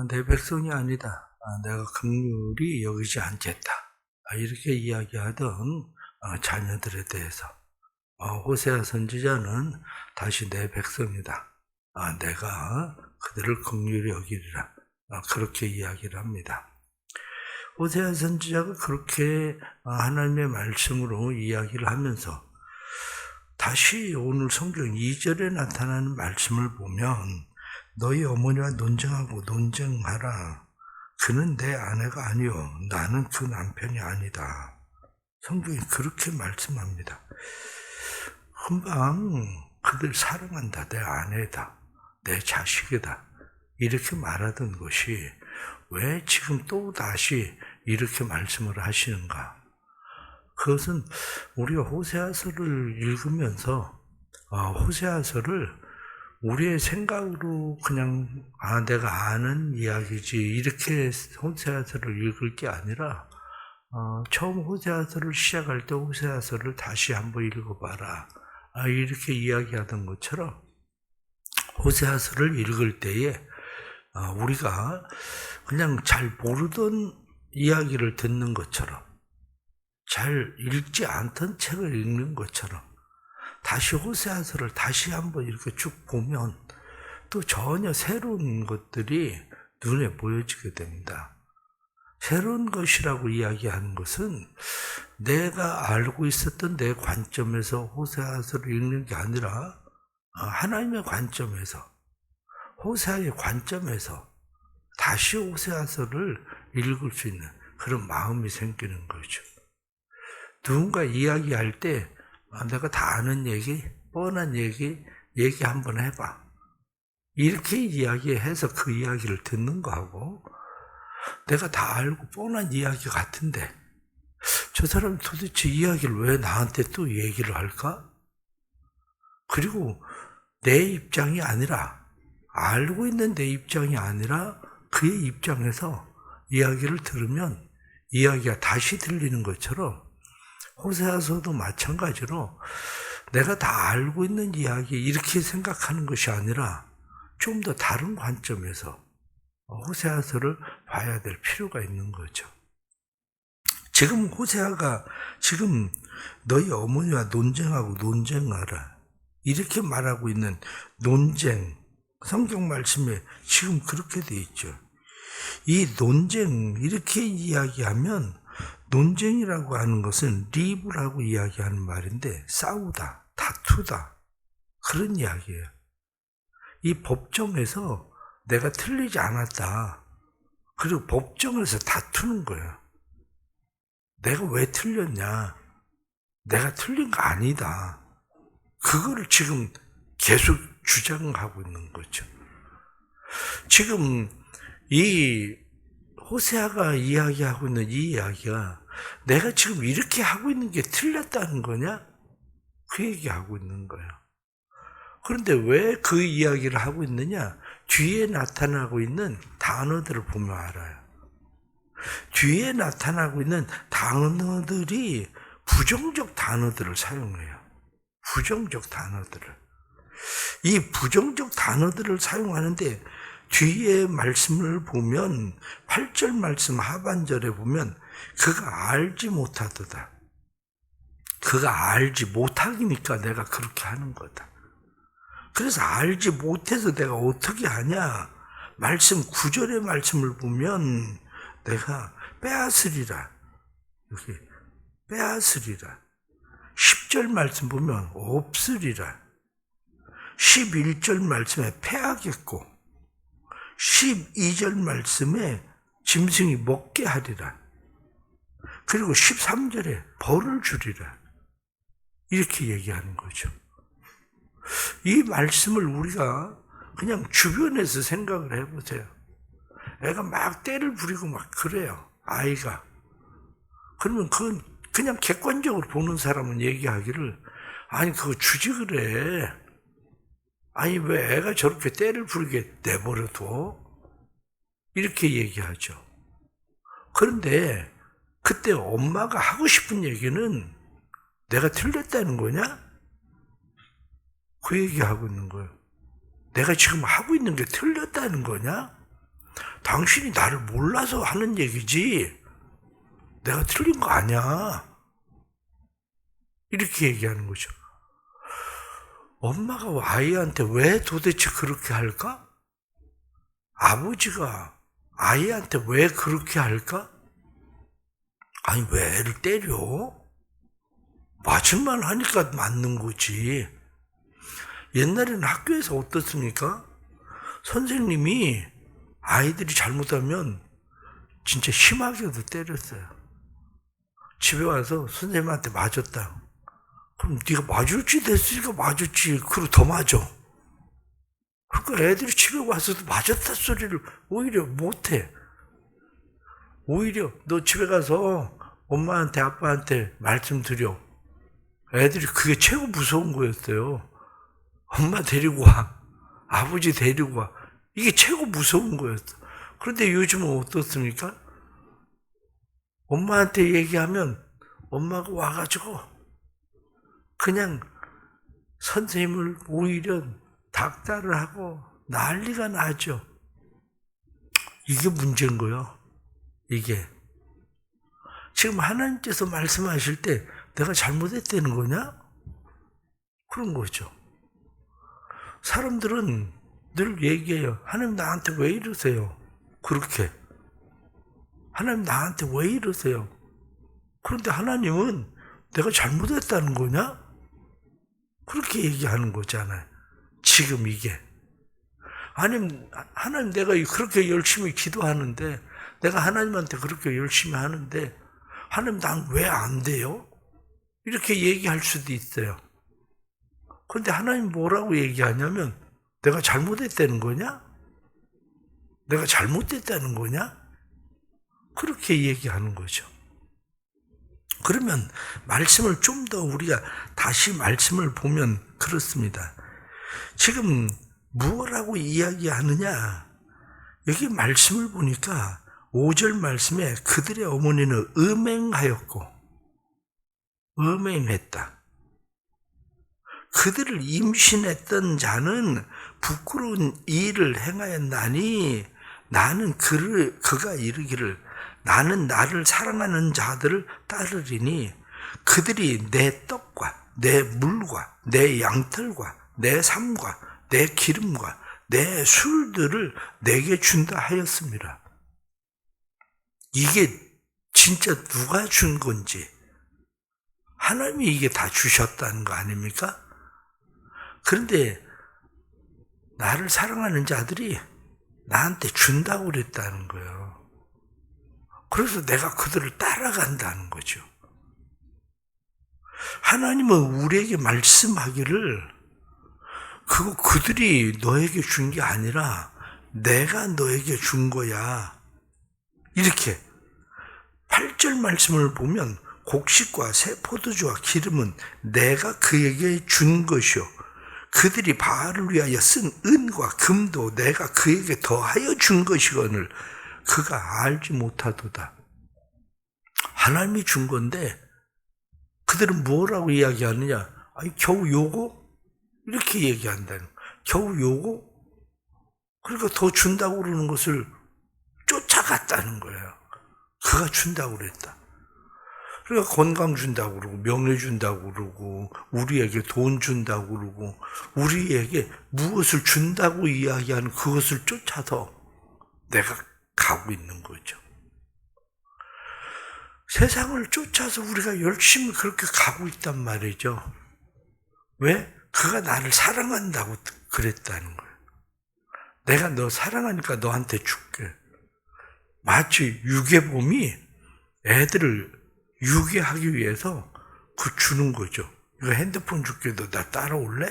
내 백성이 아니다. 내가 긍휼히 여기지 않겠다. 이렇게 이야기하던 자녀들에 대해서 호세아 선지자는 다시 내 백성이다. 내가 그들을 긍휼히 여기리라. 그렇게 이야기를 합니다. 호세아 선지자가 그렇게 하나님의 말씀으로 이야기를 하면서 다시 오늘 성경 2절에 나타나는 말씀을 보면 너희 어머니와 논쟁하고 논쟁하라. 그는 내 아내가 아니요 나는 그 남편이 아니다. 성경이 그렇게 말씀합니다. 금방 그들 사랑한다. 내 아내다. 내 자식이다. 이렇게 말하던 것이 왜 지금 또 다시 이렇게 말씀을 하시는가? 그것은 우리가 호세아서를 읽으면서 호세아서를 우리의 생각으로 그냥 내가 아는 이야기지 이렇게 호세아서를 읽을 게 아니라 처음 호세아서를 시작할 때 호세아서를 다시 한번 읽어봐라. 이렇게 이야기하던 것처럼 호세아서를 읽을 때에 우리가 그냥 잘 모르던 이야기를 듣는 것처럼 잘 읽지 않던 책을 읽는 것처럼 다시 호세아서를 다시 한번 이렇게 쭉 보면 또 전혀 새로운 것들이 눈에 보여지게 됩니다. 새로운 것이라고 이야기하는 것은 내가 알고 있었던 내 관점에서 호세아서를 읽는 게 아니라 하나님의 관점에서 호세아의 관점에서 다시 호세아서를 읽을 수 있는 그런 마음이 생기는 거죠. 누군가 이야기할 때 내가 다 아는 얘기, 뻔한 얘기 한번 해봐. 이렇게 이야기해서 그 이야기를 듣는 거하고 내가 다 알고 뻔한 이야기 같은데 저 사람 도대체 이야기를 왜 나한테 또 얘기를 할까? 그리고 내 입장이 아니라 알고 있는 내 입장이 아니라 그의 입장에서 이야기를 들으면 이야기가 다시 들리는 것처럼 호세아서도 마찬가지로 내가 다 알고 있는 이야기 이렇게 생각하는 것이 아니라 좀 더 다른 관점에서 호세아서를 봐야 될 필요가 있는 거죠. 지금 호세아가 지금 너희 어머니와 논쟁하고 논쟁하라 이렇게 말하고 있는 논쟁 성경 말씀에 지금 그렇게 돼 있죠. 이 논쟁 이렇게 이야기하면 논쟁이라고 하는 것은 리브라고 이야기하는 말인데 싸우다, 다투다 그런 이야기예요. 이 법정에서 내가 틀리지 않았다. 그리고 법정에서 다투는 거예요. 내가 왜 틀렸냐? 내가 틀린 거 아니다. 그거를 지금 계속 주장하고 있는 거죠. 지금 이 호세아가 이야기하고 있는 이 이야기가 내가 지금 이렇게 하고 있는 게 틀렸다는 거냐? 그 얘기하고 있는 거예요. 그런데 왜 그 이야기를 하고 있느냐? 뒤에 나타나고 있는 단어들을 보면 알아요. 뒤에 나타나고 있는 단어들이 부정적 단어들을 사용해요. 부정적 단어들을. 이 부정적 단어들을 사용하는데 뒤에 말씀을 보면 8절 말씀 하반절에 보면 그가 알지 못하도다. 그가 알지 못하니까 내가 그렇게 하는 거다. 그래서 알지 못해서 내가 어떻게 하냐? 말씀 9절의 말씀을 보면 내가 빼앗으리라. 여기 빼앗으리라. 10절 말씀 보면 없으리라. 11절 말씀에 패하겠고 12절 말씀에 짐승이 먹게 하리라. 그리고 13절에 벌을 주리라. 이렇게 얘기하는 거죠. 이 말씀을 우리가 그냥 주변에서 생각을 해보세요. 애가 막 때를 부리고 막 그래요. 아이가. 그러면 그건 그냥 객관적으로 보는 사람은 얘기하기를 아니 그거 주지 그래. 아니 왜 애가 저렇게 때를 부리게 내버려둬? 이렇게 얘기하죠. 그런데 그때 엄마가 하고 싶은 얘기는 내가 틀렸다는 거냐? 그 얘기하고 있는 거예요. 내가 지금 하고 있는 게 틀렸다는 거냐? 당신이 나를 몰라서 하는 얘기지 내가 틀린 거 아니야. 이렇게 얘기하는 거죠. 엄마가 아이한테 왜 도대체 그렇게 할까? 아버지가 아이한테 왜 그렇게 할까? 아니, 왜 애를 때려? 맞은 말 하니까 맞는 거지. 옛날에는 학교에서 어떻습니까? 선생님이 아이들이 잘못하면 진짜 심하게도 때렸어요. 집에 와서 선생님한테 맞았다. 그럼 네가 맞을지 됐으니까 맞았지. 그리고 더 맞아. 그러니까 애들이 집에 와서도 맞았다 소리를 오히려 못해. 오히려 너 집에 가서 엄마한테 아빠한테 말씀드려. 애들이 그게 최고 무서운 거였어요. 엄마 데리고 와. 아버지 데리고 와. 이게 최고 무서운 거였어. 그런데 요즘은 어떻습니까? 엄마한테 얘기하면 엄마가 와가지고 그냥 선생님을 오히려 닥달을 하고 난리가 나죠. 이게 문제인 거예요. 이게. 지금 하나님께서 말씀하실 때 내가 잘못했다는 거냐? 그런 거죠. 사람들은 늘 얘기해요. 하나님 나한테 왜 이러세요? 그렇게. 하나님 나한테 왜 이러세요? 그런데 하나님은 내가 잘못했다는 거냐? 그렇게 얘기하는 거잖아요. 지금 이게. 하나님 내가 그렇게 열심히 기도하는데, 내가 하나님한테 그렇게 열심히 하는데, 하나님 난 왜 안 돼요? 이렇게 얘기할 수도 있어요. 그런데 하나님 뭐라고 얘기하냐면, 내가 잘못했다는 거냐? 내가 잘못됐다는 거냐? 그렇게 얘기하는 거죠. 그러면 말씀을 좀 더 우리가 다시 말씀을 보면 그렇습니다. 지금 무엇라고 이야기하느냐? 여기 말씀을 보니까 5절 말씀에 그들의 어머니는 음행하였고 음행했다. 그들을 임신했던 자는 부끄러운 일을 행하였나니 나는 그가 이르기를 나는 나를 사랑하는 자들을 따르리니 그들이 내 떡과 내 물과 내 양털과 내 삶과 내 기름과 내 술들을 내게 준다 하였습니다. 이게 진짜 누가 준 건지 하나님이 이게 다 주셨다는 거 아닙니까? 그런데 나를 사랑하는 자들이 나한테 준다고 그랬다는 거예요. 그래서 내가 그들을 따라간다는 거죠. 하나님은 우리에게 말씀하기를 그들이 너에게 준 게 아니라 내가 너에게 준 거야. 이렇게 8절 말씀을 보면 곡식과 새 포도주와 기름은 내가 그에게 준 것이요 그들이 바알을 위하여 쓴 은과 금도 내가 그에게 더하여 준 것이거늘 그가 알지 못하도다. 하나님이 준 건데 그들은 뭐라고 이야기하느냐? 아니 겨우 요거? 이렇게 얘기한다는 거예요. 겨우 요거? 그러니까 더 준다고 그러는 것을 쫓아갔다는 거예요. 그가 준다고 그랬다. 그러니까 건강 준다고 그러고 명예 준다고 그러고 우리에게 돈 준다고 그러고 우리에게 무엇을 준다고 이야기하는 그것을 쫓아서 내가 가고 있는 거죠. 세상을 쫓아서 우리가 열심히 그렇게 가고 있단 말이죠. 왜? 그가 나를 사랑한다고 그랬다는 거예요. 내가 너 사랑하니까 너한테 줄게. 마치 유괴범이 애들을 유괴하기 위해서 그 주는 거죠. 이거 핸드폰 줄게, 너 나 따라올래?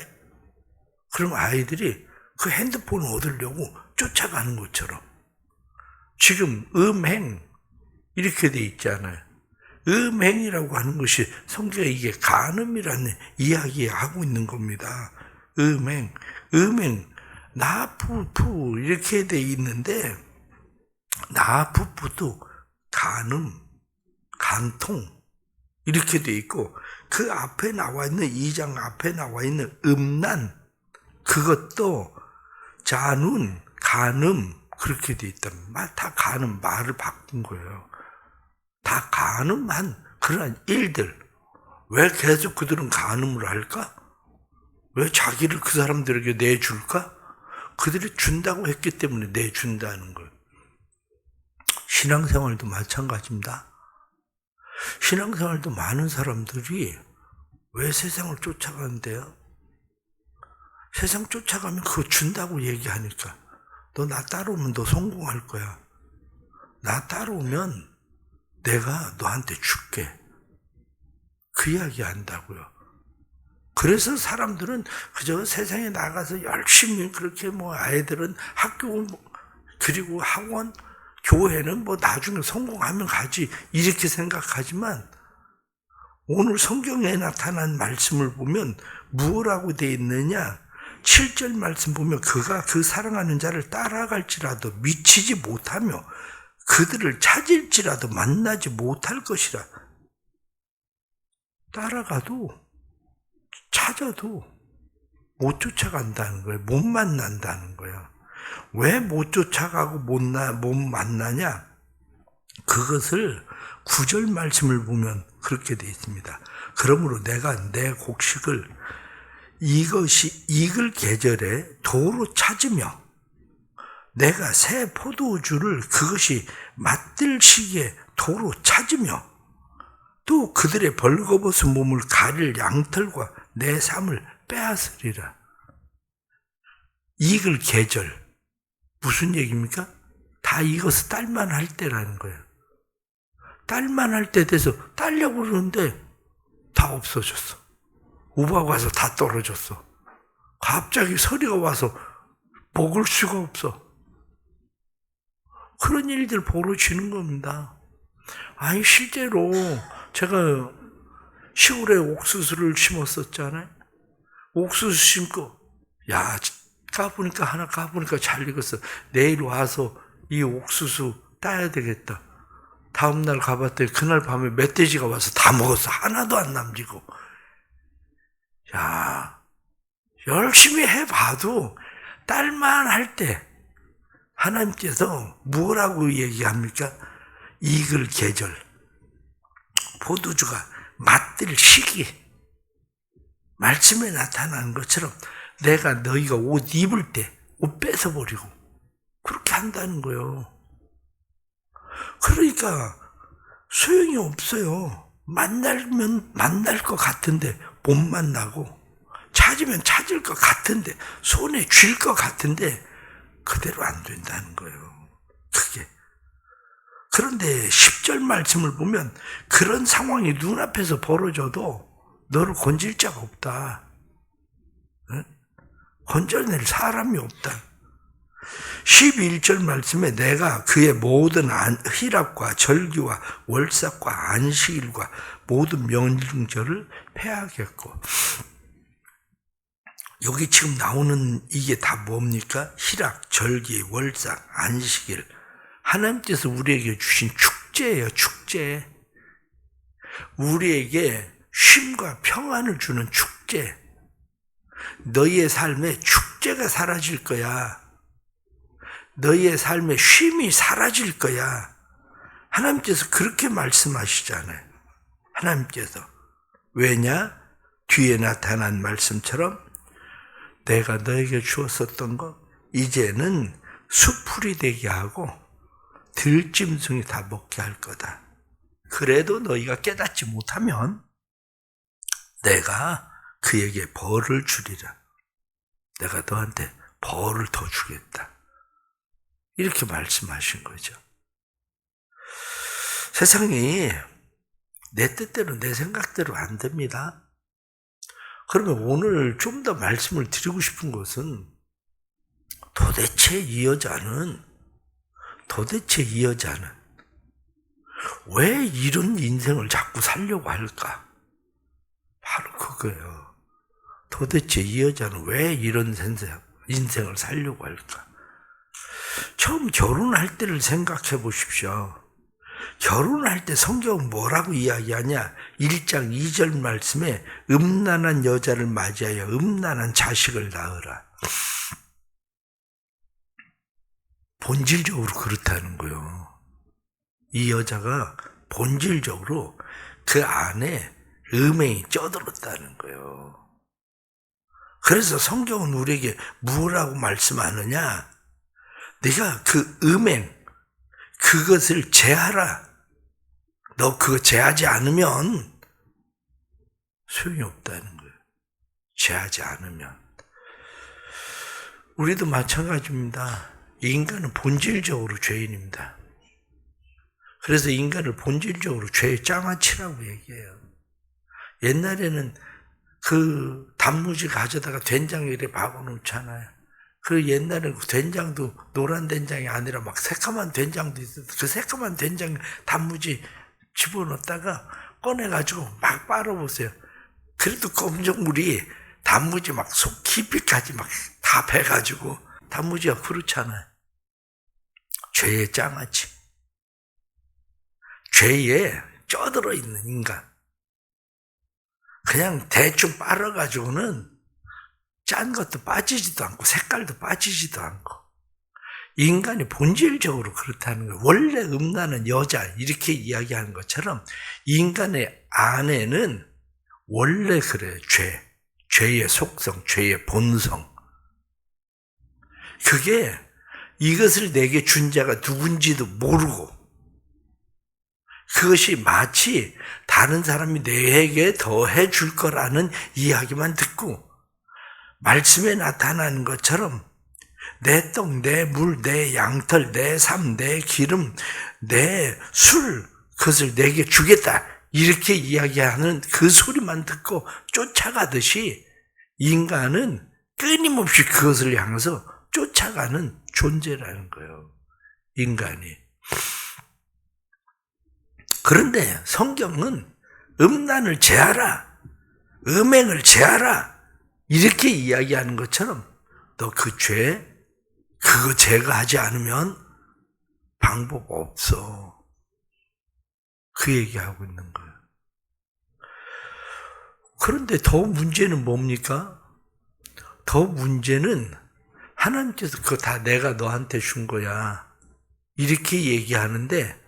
그럼 아이들이 그 핸드폰을 얻으려고 쫓아가는 것처럼. 지금 음행 이렇게 돼 있잖아요. 음행이라고 하는 것이 성경에 이게 간음이라는 이야기하고 있는 겁니다. 음행, 나푸푸 이렇게 돼 있는데 나푸푸도 간음, 간통 이렇게 돼 있고 그 앞에 나와 있는 2장 앞에 나와 있는 음란 그것도 잔운, 간음 그렇게 돼 있다면 다 가늠, 말을 바꾼 거예요. 다 가늠한 그러한 일들. 왜 계속 그들은 가늠을 할까? 왜 자기를 그 사람들에게 내줄까? 그들이 준다고 했기 때문에 내준다는 거예요. 신앙생활도 마찬가지입니다. 신앙생활도 많은 사람들이 왜 세상을 쫓아가는데요? 세상 쫓아가면 그거 준다고 얘기하니까 너 나 따라오면 너 성공할 거야. 나 따라오면 내가 너한테 줄게. 그 이야기 한다고요. 그래서 사람들은 그저 세상에 나가서 열심히 그렇게 아이들은 학교 그리고 학원 교회는 나중에 성공하면 가지 이렇게 생각하지만 오늘 성경에 나타난 말씀을 보면 무엇라고 되어 있느냐? 7절 말씀 보면 그가 그 사랑하는 자를 따라갈지라도 미치지 못하며 그들을 찾을지라도 만나지 못할 것이라. 따라가도 찾아도 못 쫓아간다는 거예요. 못 만난다는 거예요. 왜 못 쫓아가고 못 만나냐? 그것을 9절 말씀을 보면 그렇게 되어 있습니다. 그러므로 내가 내 곡식을 이것이 익을 계절에 도로 찾으며 내가 새 포도주를 그것이 맛들 시기에 도로 찾으며 또 그들의 벌거벗은 몸을 가릴 양털과 내 삶을 빼앗으리라. 익을 계절 무슨 얘기입니까? 다 익어서 딸만 할 때라는 거예요. 딸만 할 때 돼서 따려고 그러는데 다 없어졌어. 우박 와서 다 떨어졌어. 갑자기 서리가 와서 먹을 수가 없어. 그런 일들 벌어지는 겁니다. 아니 실제로 제가 시골에 옥수수를 심었었잖아요. 옥수수 심고 까보니까 하나 까보니까 잘 익었어. 내일 와서 이 옥수수 따야 되겠다. 다음날 가봤더니 그날 밤에 멧돼지가 와서 다 먹었어. 하나도 안 남기고. 열심히 해봐도 딸만 할 때 하나님께서 뭐라고 얘기합니까? 익을 계절, 포도주가 맛들 시기, 말씀에 나타나는 것처럼 내가 너희가 옷 입을 때 옷 뺏어버리고 그렇게 한다는 거예요. 그러니까 소용이 없어요. 만나면 만날 것 같은데 못 만나고 찾으면 찾을 것 같은데 손에 쥘 것 같은데 그대로 안 된다는 거예요. 그게. 그런데 10절 말씀을 보면 그런 상황이 눈앞에서 벌어져도 너를 건질 자가 없다. 건져낼 사람이 없다. 11절 말씀에 내가 그의 모든 희락과 절기와 월삭과 안식일과 모든 명절을 폐하겠고, 여기 지금 나오는 이게 다 뭡니까? 희락, 절기, 월삭, 안식일. 하나님께서 우리에게 주신 축제예요, 축제. 우리에게 쉼과 평안을 주는 축제. 너희의 삶에 축제가 사라질 거야. 너희의 삶에 쉼이 사라질 거야. 하나님께서 그렇게 말씀하시잖아요. 하나님께서. 왜냐? 뒤에 나타난 말씀처럼 내가 너에게 주었었던 것 이제는 수풀이 되게 하고 들짐승이 다 먹게 할 거다. 그래도 너희가 깨닫지 못하면 내가 그에게 벌을 주리라. 내가 너한테 벌을 더 주겠다. 이렇게 말씀하신 거죠. 세상이 내 뜻대로 내 생각대로 안 됩니다. 그러면 오늘 좀 더 말씀을 드리고 싶은 것은 도대체 이 여자는 왜 이런 인생을 자꾸 살려고 할까? 바로 그거예요. 도대체 이 여자는 왜 이런 인생을 살려고 할까? 처음 결혼할 때를 생각해 보십시오. 결혼할 때 성경은 뭐라고 이야기하냐? 1장 2절 말씀에 음란한 여자를 맞이하여 음란한 자식을 낳으라. 본질적으로 그렇다는 거예요. 이 여자가 본질적으로 그 안에 음행이 쩌들었다는 거예요. 그래서 성경은 우리에게 뭐라고 말씀하느냐? 네가 그 음행, 그것을 제하라. 너 그거 제하지 않으면 소용이 없다는 거예요. 제하지 않으면. 우리도 마찬가지입니다. 인간은 본질적으로 죄인입니다. 그래서 인간을 본질적으로 죄의 장아찌라고 얘기해요. 옛날에는 그 단무지 가져다가 된장에 이렇게 박아놓잖아요. 그 옛날에 그 된장도 노란 된장이 아니라 막 새까만 된장도 있어서 그 새까만 된장 단무지 집어넣었다가 꺼내가지고 막 빨아보세요. 그래도 검정물이 단무지 막 속 깊이까지 막 다 배가지고 단무지가 그렇잖아요. 죄의 장아찌. 죄에 쪄들어 있는 인간. 그냥 대충 빨아가지고는 짠 것도 빠지지도 않고 색깔도 빠지지도 않고 인간이 본질적으로 그렇다는 거예요. 원래 음란한 여자 이렇게 이야기하는 것처럼 인간의 안에는 원래 그래요. 죄의 속성, 죄의 본성. 그게 이것을 내게 준 자가 누군지도 모르고 그것이 마치 다른 사람이 내게 더해 줄 거라는 이야기만 듣고 말씀에 나타나는 것처럼 내 떡, 내 물, 내 양털, 내 삶, 내 기름, 내 술, 그것을 내게 주겠다. 이렇게 이야기하는 그 소리만 듣고 쫓아가듯이 인간은 끊임없이 그것을 향해서 쫓아가는 존재라는 거예요. 인간이. 그런데 성경은 음란을 제하라, 음행을 제하라 이렇게 이야기하는 것처럼 너 그 죄, 그거 제거하지 않으면 방법 없어. 그 얘기하고 있는 거예요. 그런데 더 문제는 뭡니까? 더 문제는 하나님께서 그거 다 내가 너한테 준 거야. 이렇게 얘기하는데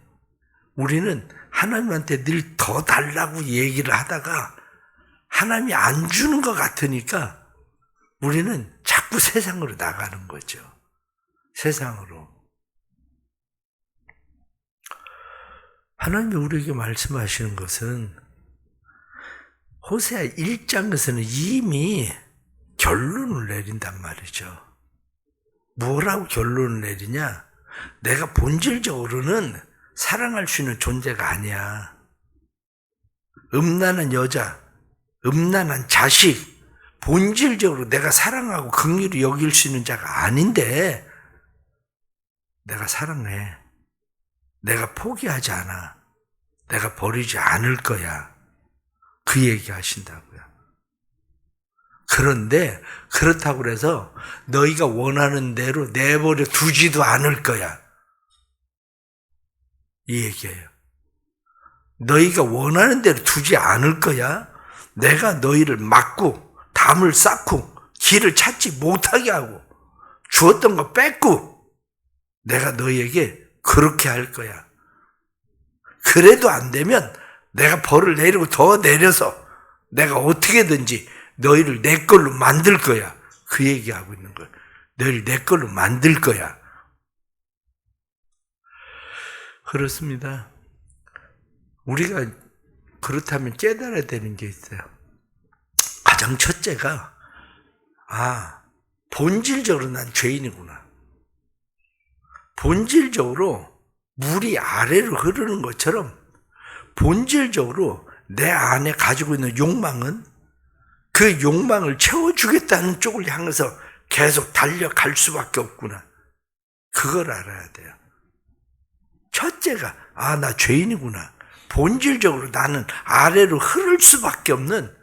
우리는 하나님한테 늘 더 달라고 얘기를 하다가 하나님이 안 주는 것 같으니까 우리는 자꾸 세상으로 나가는 거죠. 세상으로. 하나님이 우리에게 말씀하시는 것은 호세아 1장에서는 이미 결론을 내린단 말이죠. 뭐라고 결론을 내리냐? 내가 본질적으로는 사랑할 수 있는 존재가 아니야. 음란한 여자, 음란한 자식, 본질적으로 내가 사랑하고 긍휼히 여길 수 있는 자가 아닌데 내가 사랑해. 내가 포기하지 않아. 내가 버리지 않을 거야. 그 얘기 하신다고요. 그런데 그렇다고 해서 너희가 원하는 대로 내버려 두지도 않을 거야. 이 얘기예요. 너희가 원하는 대로 두지 않을 거야. 내가 너희를 막고 담을 쌓고 길을 찾지 못하게 하고 주었던 거 뺏고 내가 너희에게 그렇게 할 거야. 그래도 안 되면 내가 벌을 내리고 더 내려서 내가 어떻게든지 너희를 내 걸로 만들 거야. 그 얘기하고 있는 거야. 너희를 내 걸로 만들 거야. 그렇습니다. 우리가 그렇다면 깨달아야 되는 게 있어요. 가장 첫째가 본질적으로 난 죄인이구나. 본질적으로 물이 아래로 흐르는 것처럼 본질적으로 내 안에 가지고 있는 욕망은 그 욕망을 채워주겠다는 쪽을 향해서 계속 달려갈 수밖에 없구나. 그걸 알아야 돼요. 첫째가 나 죄인이구나. 본질적으로 나는 아래로 흐를 수밖에 없는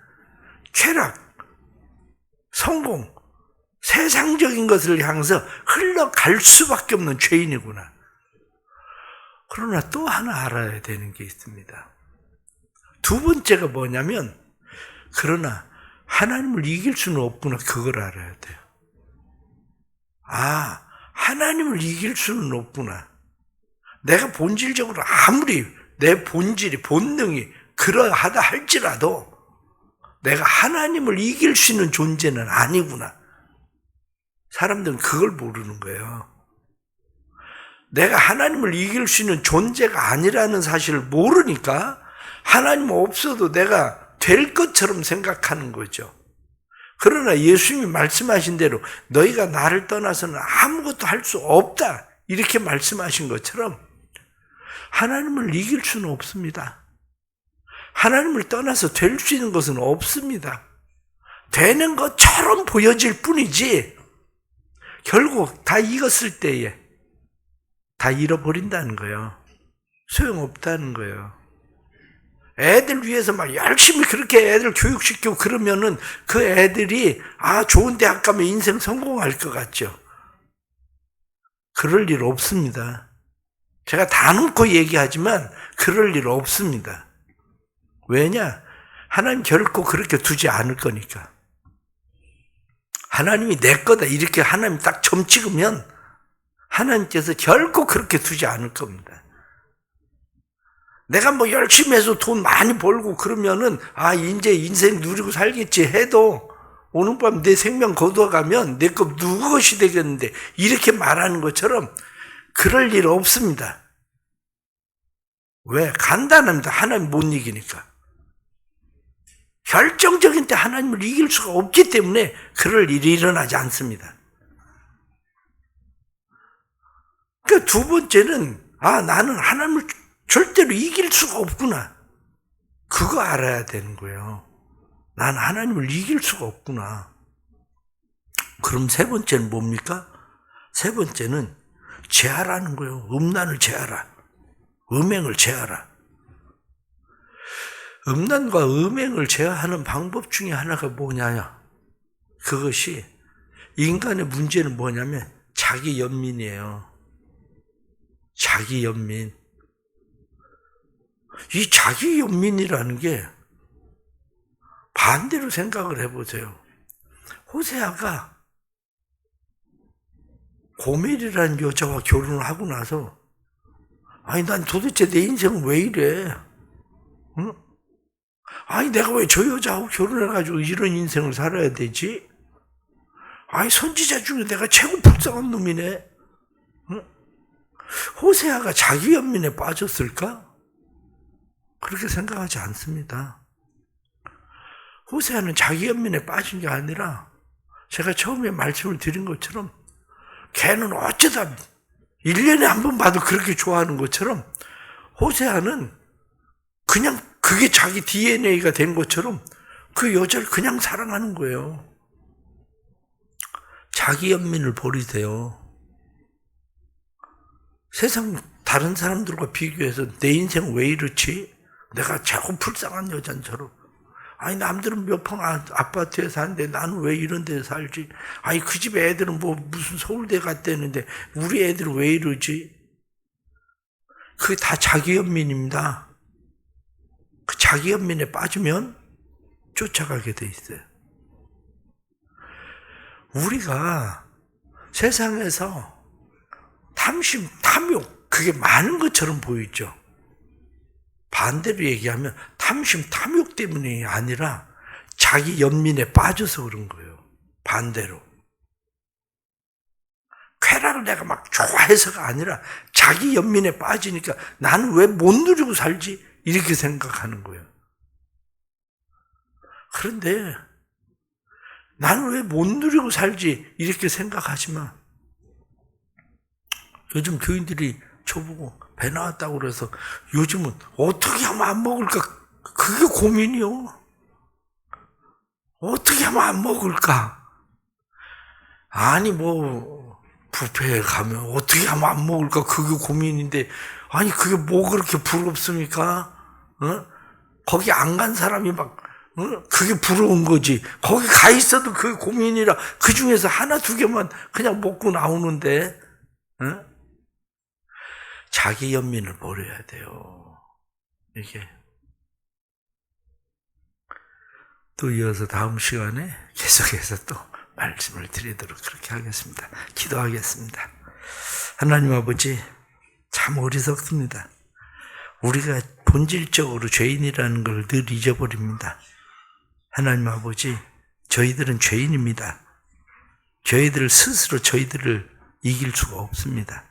쾌락, 성공, 세상적인 것을 향해서 흘러갈 수밖에 없는 죄인이구나. 그러나 또 하나 알아야 되는 게 있습니다. 두 번째가 뭐냐면 그러나 하나님을 이길 수는 없구나. 그걸 알아야 돼요. 하나님을 이길 수는 없구나. 내가 본질적으로 아무리 내 본질이, 본능이 그러하다 할지라도 내가 하나님을 이길 수 있는 존재는 아니구나. 사람들은 그걸 모르는 거예요. 내가 하나님을 이길 수 있는 존재가 아니라는 사실을 모르니까 하나님 없어도 내가 될 것처럼 생각하는 거죠. 그러나 예수님이 말씀하신 대로 너희가 나를 떠나서는 아무것도 할 수 없다. 이렇게 말씀하신 것처럼 하나님을 이길 수는 없습니다. 하나님을 떠나서 될 수 있는 것은 없습니다. 되는 것처럼 보여질 뿐이지 결국 다 익었을 때에 다 잃어버린다는 거예요. 소용없다는 거예요. 애들 위해서 막 열심히 그렇게 애들 교육시키고 그러면은 그 애들이 좋은 대학 가면 인생 성공할 것 같죠. 그럴 일 없습니다. 제가 다 놓고 얘기하지만 그럴 일 없습니다. 왜냐? 하나님 결코 그렇게 두지 않을 거니까. 하나님이 내 거다 이렇게 하나님 딱 점 찍으면 하나님께서 결코 그렇게 두지 않을 겁니다. 내가 뭐 열심히 해서 돈 많이 벌고 그러면은 이제 인생 누리고 살겠지 해도 오늘 밤 내 생명 거두어가면 내 것 누구 것이 되겠는데 이렇게 말하는 것처럼 그럴 일 없습니다. 왜? 간단합니다. 하나님 못 이기니까. 결정적인 때 하나님을 이길 수가 없기 때문에 그럴 일이 일어나지 않습니다. 그러니까 두 번째는 나는 하나님을 절대로 이길 수가 없구나. 그거 알아야 되는 거예요. 나는 하나님을 이길 수가 없구나. 그럼 세 번째는 뭡니까? 세 번째는 제하라는 거예요. 음란을 제하라. 음행을 제하라. 음란과 음행을 제하하는 방법 중에 하나가 뭐냐? 그것이 인간의 문제는 뭐냐면 자기 연민이에요. 자기 연민. 이 자기 연민이라는 게 반대로 생각을 해보세요. 호세아가 고멜이라는 여자와 결혼을 하고 나서 난 도대체 내 인생은 왜 이래? 응? 내가 왜 저 여자하고 결혼해가지고 이런 인생을 살아야 되지? 선지자 중에 내가 최고 불쌍한 놈이네. 응? 호세아가 자기 연민에 빠졌을까? 그렇게 생각하지 않습니다. 호세아는 자기 연민에 빠진 게 아니라 제가 처음에 말씀을 드린 것처럼 걔는 어쩌다 1년에 한 번 봐도 그렇게 좋아하는 것처럼 호세아는 그냥 그게 자기 DNA가 된 것처럼 그 여자를 그냥 사랑하는 거예요. 자기 연민을 버리세요. 세상 다른 사람들과 비교해서 내 인생 왜 이렇지? 내가 자꾸 불쌍한 여잔처럼. 남들은 몇 평 아파트에 사는데 나는 왜 이런 데서 살지? 그 집 애들은 무슨 서울대 갔다는데 우리 애들은 왜 이러지? 그게 다 자기 연민입니다. 그 자기 연민에 빠지면 쫓아가게 돼 있어요. 우리가 세상에서 탐심, 탐욕, 그게 많은 것처럼 보이죠. 반대로 얘기하면 탐심, 탐욕 때문이 아니라 자기 연민에 빠져서 그런 거예요. 반대로. 쾌락을 내가 막 좋아해서가 아니라 자기 연민에 빠지니까 나는 왜 못 누리고 살지? 이렇게 생각하는 거예요. 그런데 나는 왜 못 누리고 살지? 이렇게 생각하지만 요즘 교인들이 저보고 배 나왔다고 그래서 요즘은 어떻게 하면 안 먹을까? 그게 고민이요. 어떻게 하면 안 먹을까? 뷔페에 가면 어떻게 하면 안 먹을까? 그게 고민인데 그게 뭐 그렇게 부럽습니까? 거기 안 간 사람이 그게 부러운 거지. 거기 가 있어도 그게 고민이라 그 중에서 하나 두 개만 그냥 먹고 나오는데 자기 연민을 버려야 돼요. 이게 또 이어서 다음 시간에 계속해서 또 말씀을 드리도록 그렇게 하겠습니다. 기도하겠습니다. 하나님 아버지, 참 어리석습니다. 우리가 본질적으로 죄인이라는 걸 늘 잊어버립니다. 하나님 아버지, 저희들은 죄인입니다. 저희들 스스로 저희들을 이길 수가 없습니다.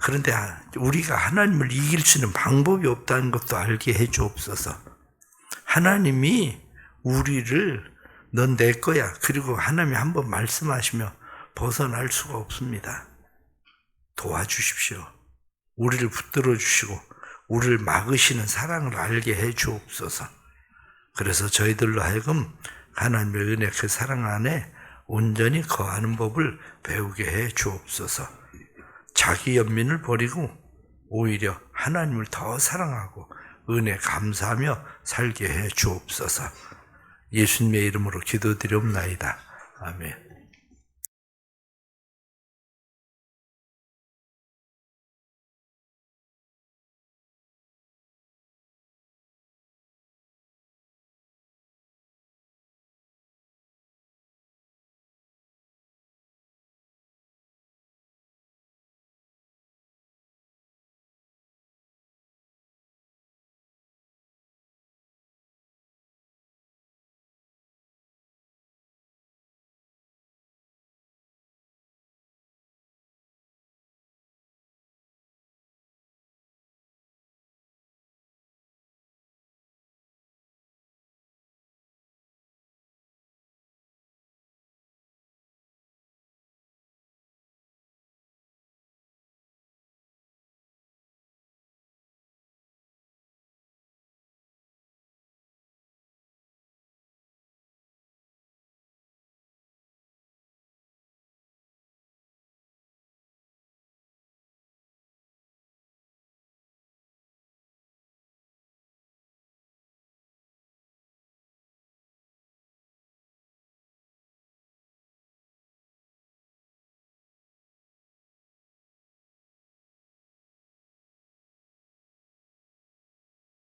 그런데 우리가 하나님을 이길 수 있는 방법이 없다는 것도 알게 해 주옵소서. 하나님이 우리를 넌 내 거야. 그리고 하나님이 한번 말씀하시며 벗어날 수가 없습니다. 도와주십시오. 우리를 붙들어 주시고 우리를 막으시는 사랑을 알게 해 주옵소서. 그래서 저희들로 하여금 하나님의 은혜 그 사랑 안에 온전히 거하는 법을 배우게 해 주옵소서. 자기 연민을 버리고 오히려 하나님을 더 사랑하고 은혜 감사하며 살게 해 주옵소서. 예수님의 이름으로 기도드리옵나이다. 아멘.